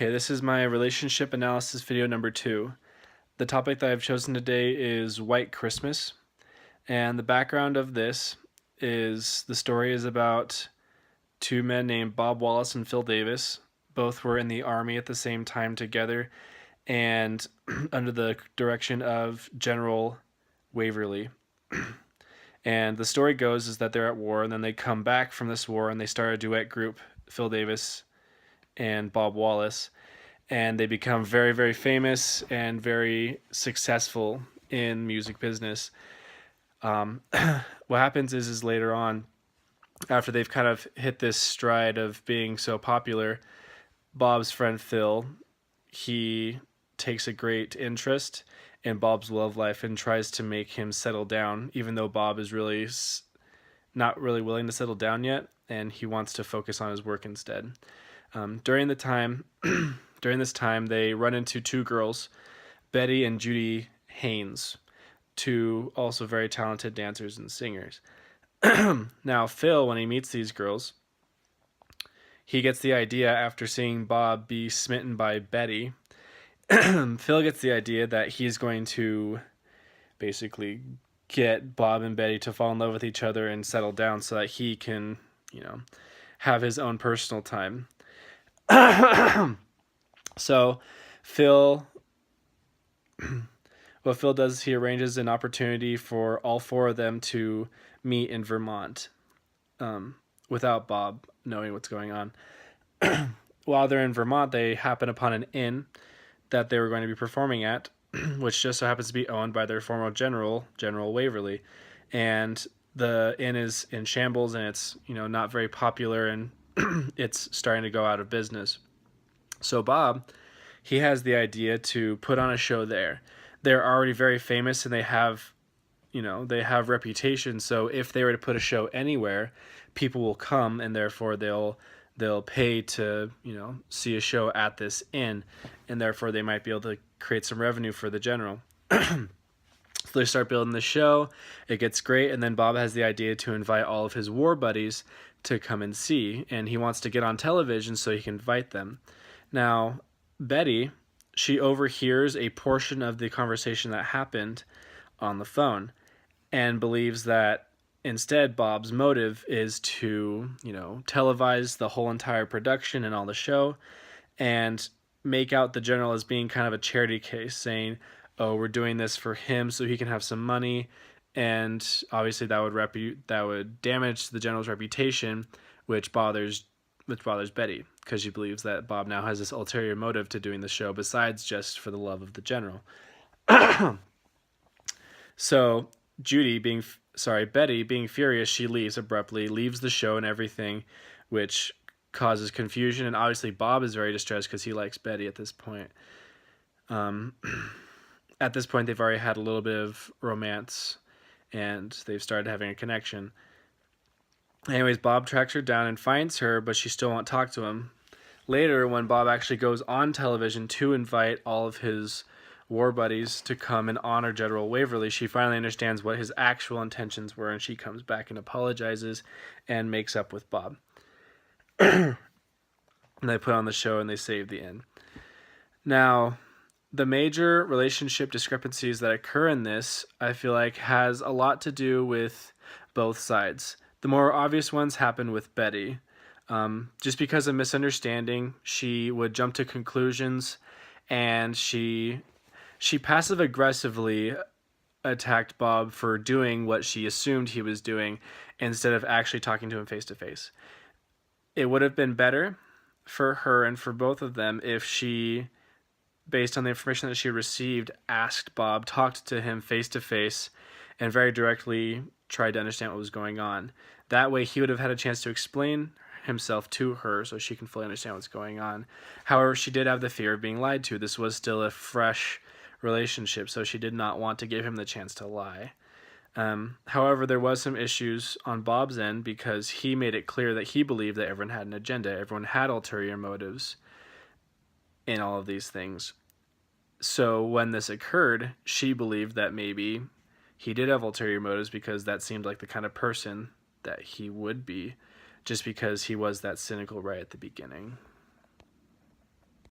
Okay, this is my relationship analysis video number 2. The topic that I've chosen today is White Christmas, and the background of this is the story is about two men named Bob Wallace and Phil Davis. Both were in the army at the same time together and under the direction of General Waverly. And the story goes is that they're at war, and then they come back from this war and they start a duet group, Phil Davis and Bob Wallace, and they become very, very famous and very successful in music business. What happens is later on, after they've kind of hit this stride of being so popular, Bob's friend Phil, he takes a great interest in Bob's love life and tries to make him settle down, even though Bob is really not really willing to settle down yet, and he wants to focus on his work instead. During this time, they run into two girls, Betty and Judy Haynes, two also very talented dancers and singers. Now, Phil, when he meets these girls, he gets the idea after seeing Bob be smitten by Betty. Phil gets the idea that he's going to basically get Bob and Betty to fall in love with each other and settle down so that he can, have his own personal time. So what Phil does, he arranges an opportunity for all four of them to meet in Vermont, without Bob knowing what's going on. While they're in Vermont, they happen upon an inn that they were going to be performing at, which just so happens to be owned by their former general, General Waverly. And the inn is in shambles, and it's, not very popular, and it's starting to go out of business. So Bob, he has the idea to put on a show there. They're already very famous, and they have reputation. So if they were to put a show anywhere, people will come, and therefore they'll pay to, see a show at this inn, and therefore they might be able to create some revenue for the general. So they start building the show. It gets great, and then Bob has the idea to invite all of his war buddies to come and see, and he wants to get on television so he can invite them. Now, Betty, she overhears a portion of the conversation that happened on the phone and believes that instead Bob's motive is to, televise the whole entire production and all the show and make out the general as being kind of a charity case, saying, oh, we're doing this for him so he can have some money, and obviously that would damage the general's reputation, which bothers Betty, because she believes that Bob now has this ulterior motive to doing the show besides just for the love of the general. So Betty, being furious, she leaves abruptly, leaves the show and everything, which causes confusion, and obviously Bob is very distressed because he likes Betty at this point. At this point, they've already had a little bit of romance, and they've started having a connection. Anyways, Bob tracks her down and finds her, but she still won't talk to him. Later, when Bob actually goes on television to invite all of his war buddies to come and honor General Waverly, she finally understands what his actual intentions were, and she comes back and apologizes and makes up with Bob. And they put on the show and they save the inn. Now, the major relationship discrepancies that occur in this, I feel like, has a lot to do with both sides. The more obvious ones happen with Betty. Just because of misunderstanding, she would jump to conclusions, and she passive-aggressively attacked Bob for doing what she assumed he was doing instead of actually talking to him face-to-face. It would have been better for her and for both of them if she, based on the information that she received, asked Bob, talked to him face-to-face, and very directly tried to understand what was going on. That way he would have had a chance to explain himself to her so she can fully understand what's going on. However, she did have the fear of being lied to. This was still a fresh relationship, so she did not want to give him the chance to lie. However, there was some issues on Bob's end because he made it clear that he believed that everyone had an agenda. Everyone had ulterior motives in all of these things. So when this occurred, she believed that maybe he did have ulterior motives because that seemed like the kind of person that he would be, just because he was that cynical right at the beginning.